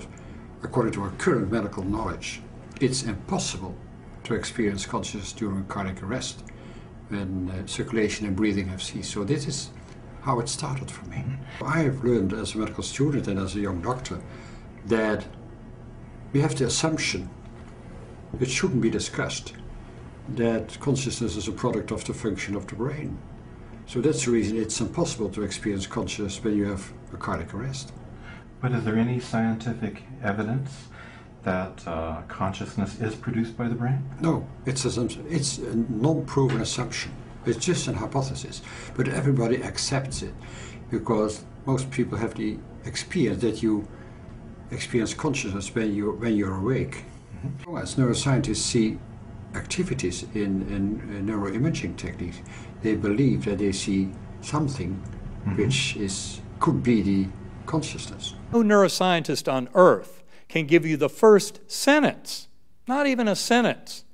according to our current medical knowledge, it's impossible to experience consciousness during cardiac arrest when circulation and breathing have ceased. So this is how it started for me. I have learned as a medical student and as a young doctor that we have the assumption, it shouldn't be discussed, that consciousness is a product of the function of the brain. So that's the reason it's impossible to experience consciousness when you have a cardiac arrest. But is there any scientific evidence that consciousness is produced by the brain? No, it's a non-proven assumption. It's just an hypothesis. But everybody accepts it because most people have the experience that you experience consciousness when you're awake. As neuroscientists see activities in neuroimaging techniques, they believe that they see something which could be the consciousness. No neuroscientist on earth can give you the first sentence, not even a sentence,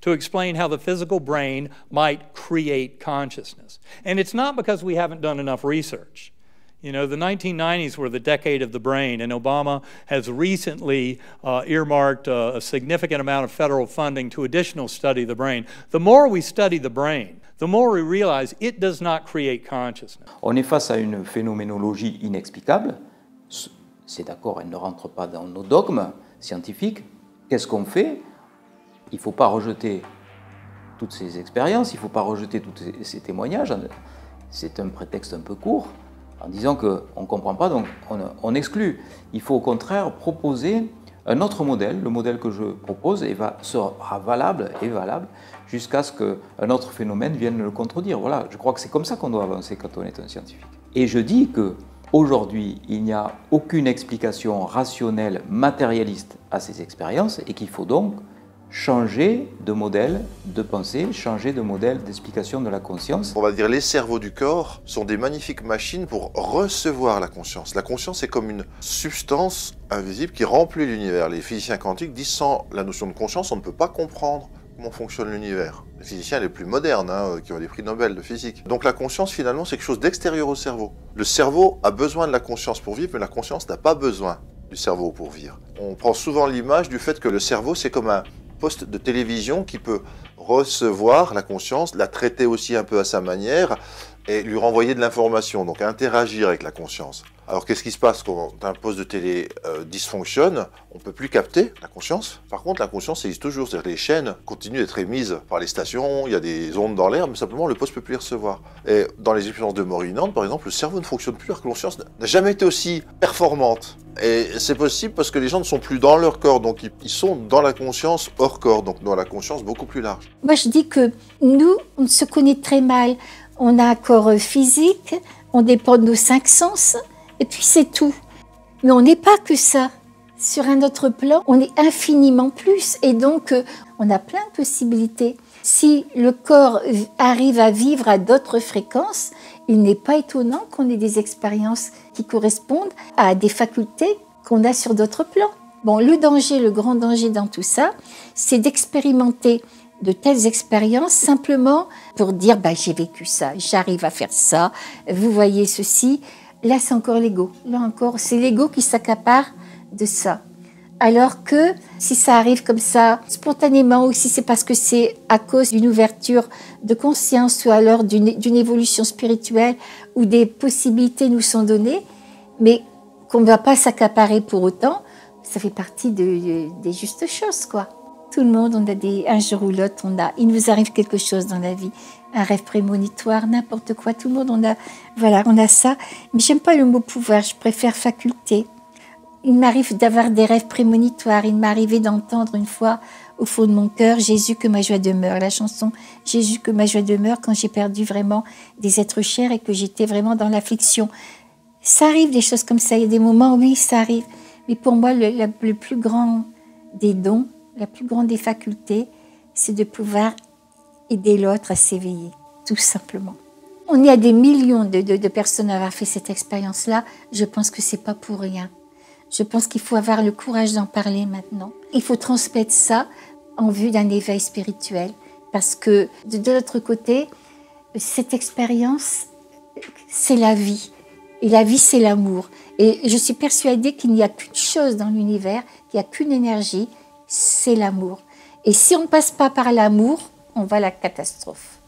to explain how the physical brain might create consciousness. And it's not because we haven't done enough research. You know, the 1990s were the decade of the brain, and Obama has recently earmarked a significant amount of federal funding to additional study of the brain. The more we study the brain, the more we realize it does not create consciousness. On est face à une phénoménologie inexplicable. C'est d'accord, elle ne rentre pas dans nos dogmes scientifiques. Qu'est-ce qu'on fait? Il ne faut pas rejeter toutes ces expériences, il ne faut pas rejeter tous ces témoignages. C'est un prétexte un peu court, en disant qu'on ne comprend pas, donc on exclut. Il faut au contraire proposer un autre modèle. Le modèle que je propose sera valable jusqu'à ce qu'un autre phénomène vienne le contredire. Voilà, je crois que c'est comme ça qu'on doit avancer quand on est un scientifique. Et je dis qu'aujourd'hui, il n'y a aucune explication rationnelle, matérialiste à ces expériences et qu'il faut donc changer de modèle de pensée, changer de modèle d'explication de la conscience. On va dire les cerveaux du corps sont des magnifiques machines pour recevoir la conscience. La conscience est comme une substance invisible qui remplit l'univers. Les physiciens quantiques disent sans la notion de conscience, on ne peut pas comprendre comment fonctionne l'univers. Les physiciens les plus modernes, qui ont des prix Nobel de physique. Donc la conscience, finalement, c'est quelque chose d'extérieur au cerveau. Le cerveau a besoin de la conscience pour vivre, mais la conscience n'a pas besoin du cerveau pour vivre. On prend souvent l'image du fait que le cerveau, c'est comme un poste de télévision qui peut recevoir la conscience, la traiter aussi un peu à sa manière et lui renvoyer de l'information, donc interagir avec la conscience. Alors qu'est-ce qui se passe quand un poste de télé dysfonctionne? On ne peut plus capter la conscience. Par contre, la conscience existe toujours, c'est-à-dire que les chaînes continuent d'être émises par les stations, il y a des ondes dans l'air, mais simplement le poste ne peut plus les recevoir. Et dans les expériences de mort imminente, par exemple, le cerveau ne fonctionne plus, alors que la conscience n'a jamais été aussi performante. Et c'est possible parce que les gens ne sont plus dans leur corps, donc ils sont dans la conscience hors corps, donc dans la conscience beaucoup plus large. Moi, je dis que nous, on se connaît très mal. On a un corps physique, on dépend de nos 5 sens, et puis c'est tout. Mais on n'est pas que ça. Sur un autre plan, on est infiniment plus, et donc on a plein de possibilités. Si le corps arrive à vivre à d'autres fréquences, il n'est pas étonnant qu'on ait des expériences qui correspondent à des facultés qu'on a sur d'autres plans. Bon, le danger, le grand danger dans tout ça, c'est d'expérimenter de telles expériences simplement pour dire j'ai vécu ça, j'arrive à faire ça, vous voyez ceci. Là, c'est encore l'ego. Là encore, c'est l'ego qui s'accapare de ça. Alors que si ça arrive comme ça, spontanément, ou si c'est parce que c'est à cause d'une ouverture de conscience ou alors d'une évolution spirituelle où des possibilités nous sont données, mais qu'on ne va pas s'accaparer pour autant, ça fait partie des justes choses, quoi. Tout le monde, un jour ou l'autre, il nous arrive quelque chose dans la vie, un rêve prémonitoire, n'importe quoi. Tout le monde, on a ça. Mais j'aime pas le mot pouvoir, je préfère faculté. Il m'arrive d'avoir des rêves prémonitoires. Il m'est arrivé d'entendre une fois au fond de mon cœur, Jésus que ma joie demeure. La chanson Jésus que ma joie demeure quand j'ai perdu vraiment des êtres chers et que j'étais vraiment dans l'affliction. Ça arrive des choses comme ça. Il y a des moments, oui, ça arrive. Mais pour moi, le plus grand des dons, la plus grande des facultés, c'est de pouvoir aider l'autre à s'éveiller, tout simplement. On est à des millions de personnes à avoir fait cette expérience-là. Je pense que c'est pas pour rien. Je pense qu'il faut avoir le courage d'en parler maintenant. Il faut transmettre ça en vue d'un éveil spirituel. Parce que de l'autre côté, cette expérience, c'est la vie. Et la vie, c'est l'amour. Et je suis persuadée qu'il n'y a qu'une chose dans l'univers, qu'il n'y a qu'une énergie, c'est l'amour. Et si on ne passe pas par l'amour, on va à la catastrophe.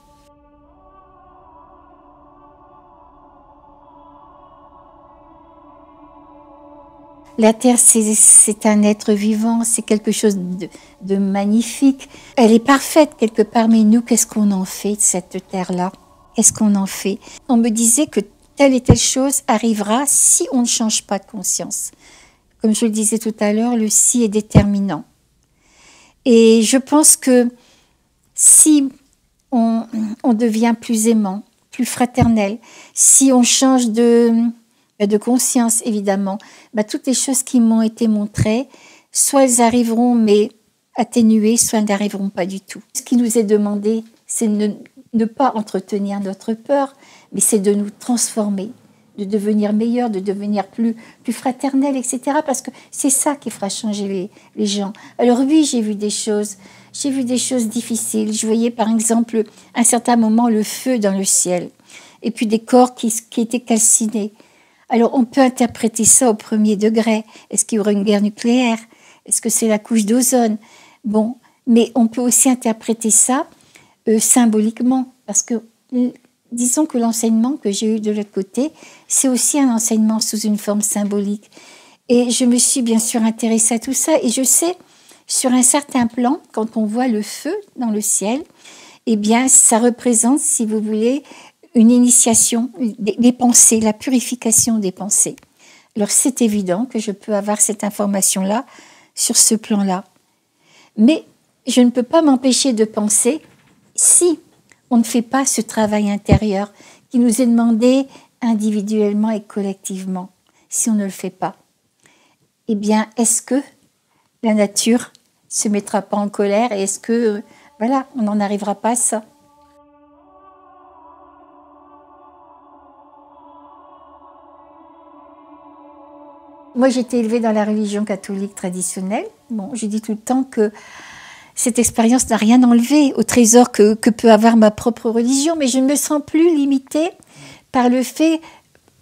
La Terre, c'est un être vivant, c'est quelque chose de magnifique. Elle est parfaite quelque part, mais nous, qu'est-ce qu'on en fait de cette Terre-là? Qu'est-ce qu'on en fait? On me disait que telle et telle chose arrivera si on ne change pas de conscience. Comme je le disais tout à l'heure, le si est déterminant. Et je pense que si on devient plus aimant, plus fraternel, si on change de de conscience, évidemment, toutes les choses qui m'ont été montrées, soit elles arriveront, mais atténuées, soit elles n'arriveront pas du tout. Ce qui nous est demandé, c'est ne pas entretenir notre peur, mais c'est de nous transformer, de devenir meilleur, de devenir plus fraternel, etc. Parce que c'est ça qui fera changer les gens. Alors oui, j'ai vu des choses difficiles. Je voyais par exemple, à un certain moment, le feu dans le ciel, et puis des corps qui étaient calcinés. Alors on peut interpréter ça au premier degré. Est-ce qu'il y aura une guerre nucléaire? Est-ce que c'est la couche d'ozone? Bon, mais on peut aussi interpréter ça symboliquement, parce que disons que l'enseignement que j'ai eu de l'autre côté, c'est aussi un enseignement sous une forme symbolique. Et je me suis bien sûr intéressée à tout ça, et je sais, sur un certain plan, quand on voit le feu dans le ciel, eh bien, ça représente, si vous voulez, une initiation des pensées, la purification des pensées. Alors, c'est évident que je peux avoir cette information-là sur ce plan-là. Mais je ne peux pas m'empêcher de penser, si on ne fait pas ce travail intérieur qui nous est demandé individuellement et collectivement, si on ne le fait pas, eh bien, est-ce que la nature se mettra pas en colère et est-ce que, voilà, on n'en arrivera pas à ça? Moi, j'ai été élevée dans la religion catholique traditionnelle. Bon, je dis tout le temps que cette expérience n'a rien enlevé au trésor que peut avoir ma propre religion, mais je ne me sens plus limitée par le fait,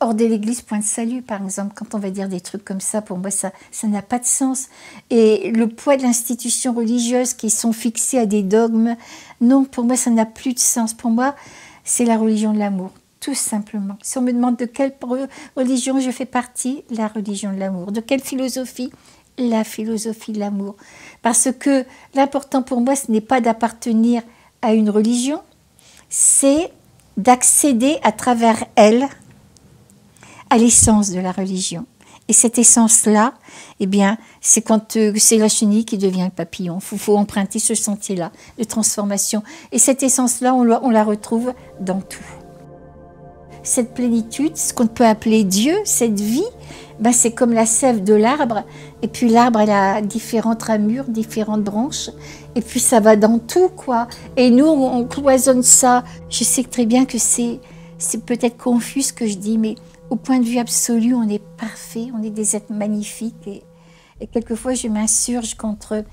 hors de l'Église, point de salut, par exemple, quand on va dire des trucs comme ça, pour moi, ça n'a pas de sens. Et le poids de l'institution religieuse qui sont fixés à des dogmes, non, pour moi, ça n'a plus de sens. Pour moi, c'est la religion de l'amour, tout simplement. Si on me demande de quelle religion je fais partie, la religion de l'amour. De quelle philosophie? La philosophie de l'amour. Parce que l'important pour moi, ce n'est pas d'appartenir à une religion, c'est d'accéder à travers elle à l'essence de la religion. Et cette essence-là, eh bien, c'est quand c'est la chenille qui devient le papillon. Il faut emprunter ce sentier-là de transformation. Et cette essence-là, on la retrouve dans tout. Cette plénitude, ce qu'on peut appeler Dieu, cette vie, c'est comme la sève de l'arbre. Et puis l'arbre, elle a différentes ramures, différentes branches. Et puis ça va dans tout, quoi. Et nous, on cloisonne ça. Je sais très bien que c'est peut-être confus ce que je dis, mais au point de vue absolu, on est parfait, on est des êtres magnifiques. Et quelquefois, je m'insurge contre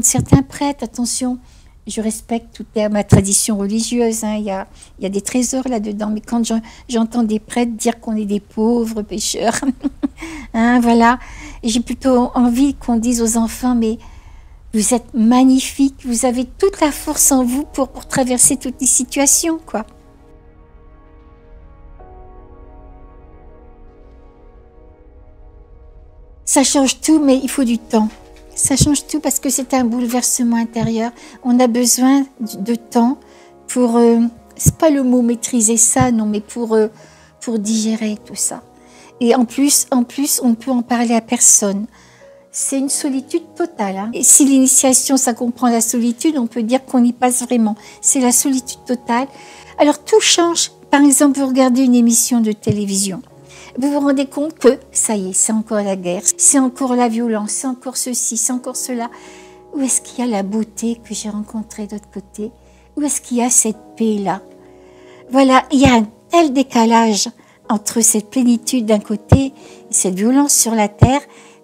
certains prêtres. Attention, je respecte toute ma tradition religieuse. Il y a des trésors là-dedans. Mais quand j'entends des prêtres dire qu'on est des pauvres pécheurs, voilà. Et j'ai plutôt envie qu'on dise aux enfants, mais vous êtes magnifiques, vous avez toute la force en vous pour traverser toutes les situations, quoi. Ça change tout, mais il faut du temps. Ça change tout parce que c'est un bouleversement intérieur. On a besoin de temps pour, c'est pas le mot maîtriser ça, non, mais pour digérer tout ça. Et en plus, on peut en parler à personne. C'est une solitude totale. Et si l'initiation, ça comprend la solitude, on peut dire qu'on y passe vraiment. C'est la solitude totale. Alors tout change. Par exemple, vous regardez une émission de télévision. Vous vous rendez compte que, ça y est, c'est encore la guerre, c'est encore la violence, c'est encore ceci, c'est encore cela. Où est-ce qu'il y a la beauté que j'ai rencontrée de l'autre côté? Où est-ce qu'il y a cette paix-là? Voilà, il y a un tel décalage entre cette plénitude d'un côté et cette violence sur la terre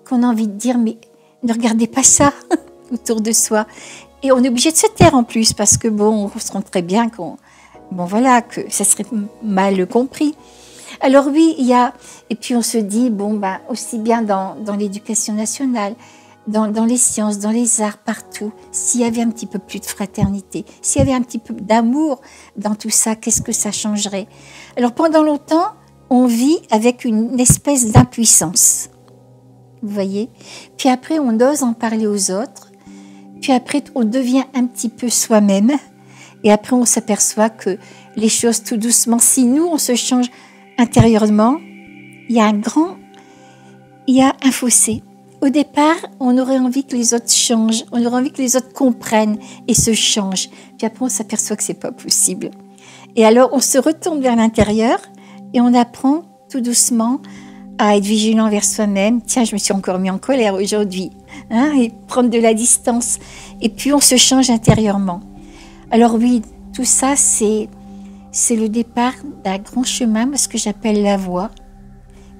qu'on a envie de dire, mais ne regardez pas ça autour de soi. Et on est obligé de se taire en plus, parce que bon, on se rend très bien que ça serait mal compris. Alors oui, il y a, et puis on se dit, aussi bien dans l'éducation nationale, dans les sciences, dans les arts, partout, s'il y avait un petit peu plus de fraternité, s'il y avait un petit peu d'amour dans tout ça, qu'est-ce que ça changerait? Alors pendant longtemps, on vit avec une espèce d'impuissance, vous voyez? Puis après, on ose en parler aux autres, puis après, on devient un petit peu soi-même, et après, on s'aperçoit que les choses tout doucement, si nous, on se change intérieurement, il y a un fossé. Au départ, on aurait envie que les autres changent, on aurait envie que les autres comprennent et se changent. Puis après, on s'aperçoit que c'est pas possible. Et alors, on se retourne vers l'intérieur et on apprend tout doucement à être vigilant vers soi-même. Tiens, je me suis encore mis en colère aujourd'hui, hein, et prendre de la distance. Et puis on se change intérieurement. Alors oui, tout ça, c'est le départ d'un grand chemin, ce que j'appelle la voie,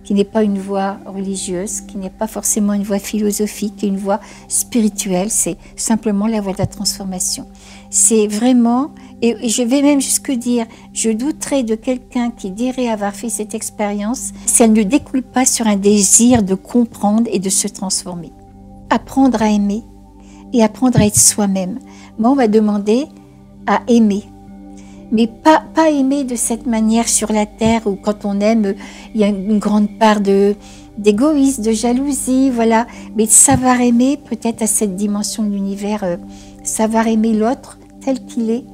qui n'est pas une voie religieuse, qui n'est pas forcément une voie philosophique, une voie spirituelle, c'est simplement la voie de la transformation. C'est vraiment, et je vais même jusque dire, je douterais de quelqu'un qui dirait avoir fait cette expérience si elle ne découle pas sur un désir de comprendre et de se transformer. Apprendre à aimer et apprendre à être soi-même. Moi, on m'a demandé à aimer. Mais pas aimer de cette manière sur la terre où quand on aime, il y a une grande part d'égoïsme, de jalousie, voilà. Mais de savoir aimer peut-être à cette dimension de l'univers, savoir aimer l'autre tel qu'il est,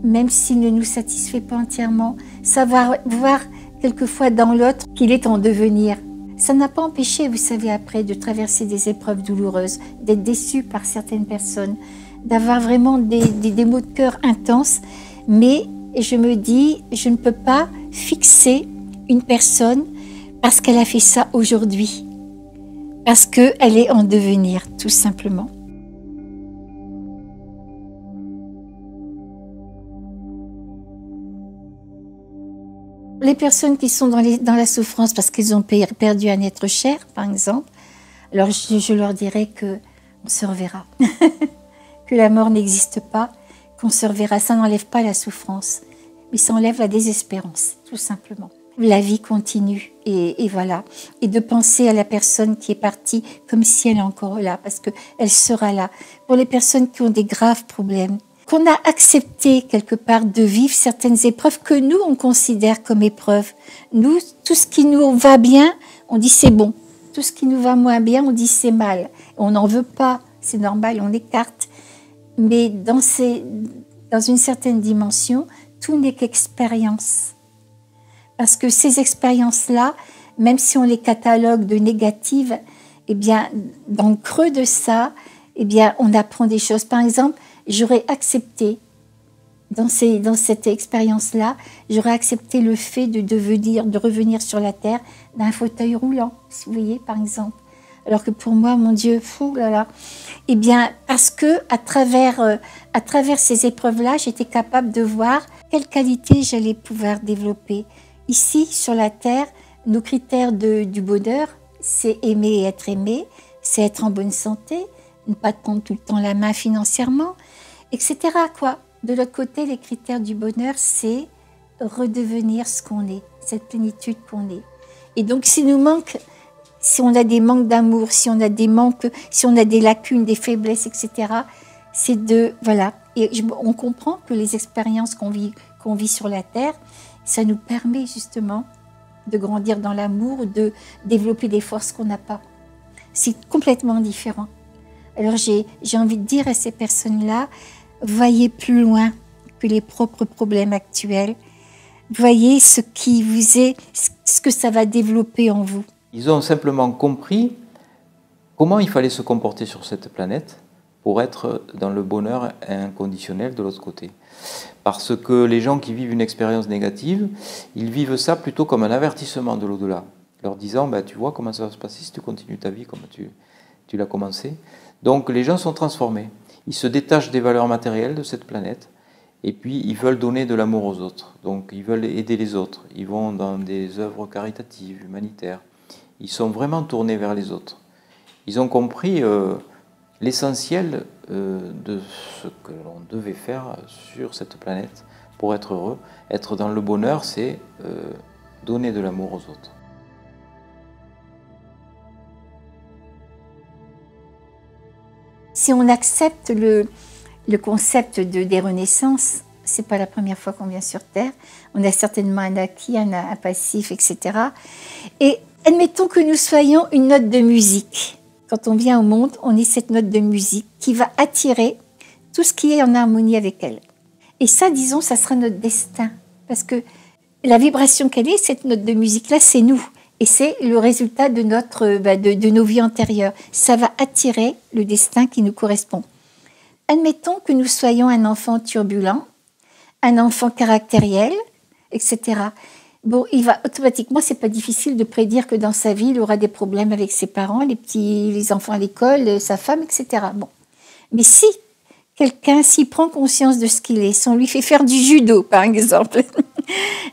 même s'il ne nous satisfait pas entièrement, savoir voir quelquefois dans l'autre qu'il est en devenir. Ça n'a pas empêché, vous savez, après, de traverser des épreuves douloureuses, d'être déçu par certaines personnes, d'avoir vraiment des maux de cœur intenses. Mais je me dis, je ne peux pas fixer une personne parce qu'elle a fait ça aujourd'hui. Parce qu'elle est en devenir, tout simplement. Les personnes qui sont dans la souffrance parce qu'elles ont perdu un être cher, par exemple, alors je leur dirais qu'on se reverra, que la mort n'existe pas, qu'on se reverra. Ça n'enlève pas la souffrance, mais ça enlève la désespérance, tout simplement. La vie continue, et voilà. Et de penser à la personne qui est partie comme si elle est encore là, parce qu'elle sera là. Pour les personnes qui ont des graves problèmes, qu'on a accepté quelque part de vivre certaines épreuves que nous, on considère comme épreuves. Nous, tout ce qui nous va bien, on dit c'est bon. Tout ce qui nous va moins bien, on dit c'est mal. On n'en veut pas, c'est normal, on écarte. Mais dans une certaine dimension, tout n'est qu'expérience. Parce que ces expériences-là, même si on les catalogue de négatives, eh bien, dans le creux de ça, eh bien, on apprend des choses. Par exemple, j'aurais accepté, dans cette expérience-là, j'aurais accepté le fait de revenir sur la terre d'un fauteuil roulant, si vous voyez, par exemple. Alors que pour moi, mon Dieu, fou là là. Eh bien, parce que à travers ces épreuves-là, j'étais capable de voir quelles qualités j'allais pouvoir développer. Ici, sur la terre, nos critères du bonheur, c'est aimer et être aimé, c'est être en bonne santé, ne pas tendre tout le temps la main financièrement, etc. quoi. De l'autre côté, les critères du bonheur, c'est redevenir ce qu'on est, cette plénitude qu'on est. Et donc, si on a des manques d'amour, si on a des lacunes, des faiblesses, etc., c'est voilà. Et on comprend que les expériences qu'on vit sur la terre, ça nous permet justement de grandir dans l'amour, de développer des forces qu'on n'a pas. C'est complètement différent. Alors j'ai envie de dire à ces personnes-là, voyez plus loin que les propres problèmes actuels. Voyez ce que ça va développer en vous. Ils ont simplement compris comment il fallait se comporter sur cette planète pour être dans le bonheur inconditionnel de l'autre côté. Parce que les gens qui vivent une expérience négative, ils vivent ça plutôt comme un avertissement de l'au-delà, leur disant tu vois comment ça va se passer si tu continues ta vie comme tu l'as commencé. Donc les gens sont transformés. Ils se détachent des valeurs matérielles de cette planète et puis ils veulent donner de l'amour aux autres. Donc ils veulent aider les autres. Ils vont dans des œuvres caritatives, humanitaires. Ils sont vraiment tournés vers les autres. Ils ont compris l'essentiel de ce que l'on devait faire sur cette planète pour être heureux. Être dans le bonheur, c'est donner de l'amour aux autres. Si on accepte le concept des renaissances, c'est pas la première fois qu'on vient sur Terre. On a certainement un acquis, un passif, etc. Et admettons que nous soyons une note de musique. Quand on vient au monde, on est cette note de musique qui va attirer tout ce qui est en harmonie avec elle. Et ça, disons, ça sera notre destin. Parce que la vibration qu'elle est, cette note de musique-là, c'est nous. Et c'est le résultat de nos vies antérieures. Ça va attirer le destin qui nous correspond. Admettons que nous soyons un enfant turbulent, un enfant caractériel, etc. bon, il va automatiquement, c'est pas difficile de prédire que dans sa vie, il aura des problèmes avec ses parents, les enfants à l'école, sa femme, etc. Bon. Mais si quelqu'un, s'il prend conscience de ce qu'il est, si on lui fait faire du judo, par exemple,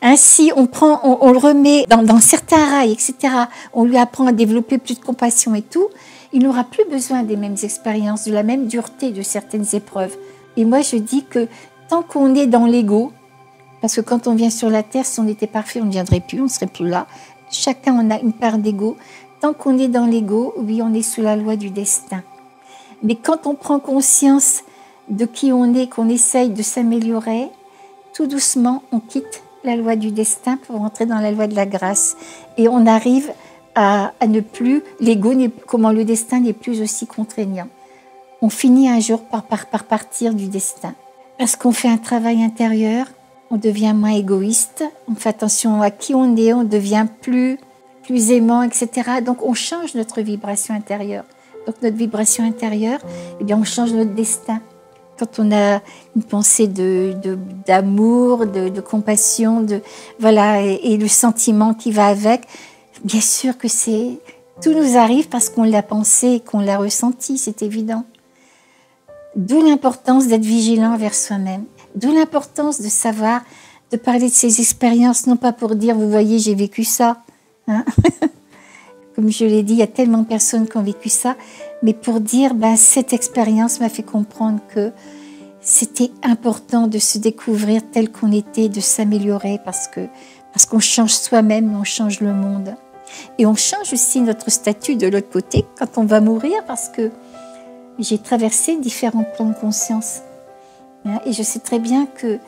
ainsi on le remet dans certains rails, etc., on lui apprend à développer plus de compassion et tout, il n'aura plus besoin des mêmes expériences, de la même dureté de certaines épreuves. Et moi, je dis que tant qu'on est dans l'ego, parce que quand on vient sur la Terre, si on était parfait, on ne viendrait plus, on ne serait plus là. Chacun en a une part d'ego. Tant qu'on est dans l'ego, oui, on est sous la loi du destin. Mais quand on prend conscience de qui on est, qu'on essaye de s'améliorer, tout doucement, on quitte la loi du destin pour entrer dans la loi de la grâce. Et on arrive à ne plus, l'ego, comment le destin n'est plus aussi contraignant. On finit un jour par partir du destin. Parce qu'on fait un travail intérieur, on devient moins égoïste, on fait attention à qui on est, on devient plus aimant, etc. Donc on change notre vibration intérieure. Donc notre vibration intérieure, eh bien on change notre destin. Quand on a une pensée d'amour, de compassion, voilà, et le sentiment qui va avec, bien sûr que tout nous arrive parce qu'on l'a pensé et qu'on l'a ressenti, c'est évident. D'où l'importance d'être vigilant envers soi-même. D'où l'importance de savoir, de parler de ses expériences, non pas pour dire, vous voyez, j'ai vécu ça. Hein. Comme je l'ai dit, il y a tellement de personnes qui ont vécu ça, mais pour dire, cette expérience m'a fait comprendre que c'était important de se découvrir tel qu'on était, de s'améliorer, parce qu'on change soi-même, on change le monde. Et on change aussi notre statut de l'autre côté quand on va mourir, parce que j'ai traversé différents plans de conscience. Et je sais très bien que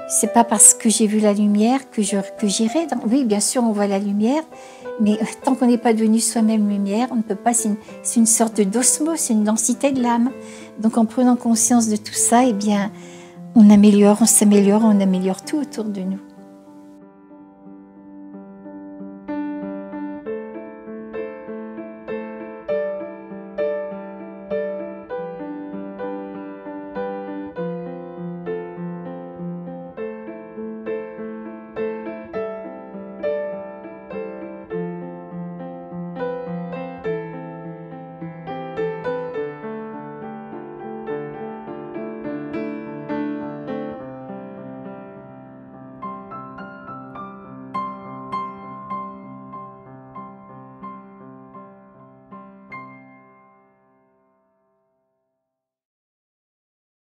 c'est pas parce que j'ai vu la lumière que j'irai. Oui, bien sûr, on voit la lumière, mais tant qu'on n'est pas devenu soi-même lumière, on ne peut pas. C'est une sorte d'osmose, c'est une densité de l'âme. Donc, en prenant conscience de tout ça, eh bien, on s'améliore, on améliore tout autour de nous.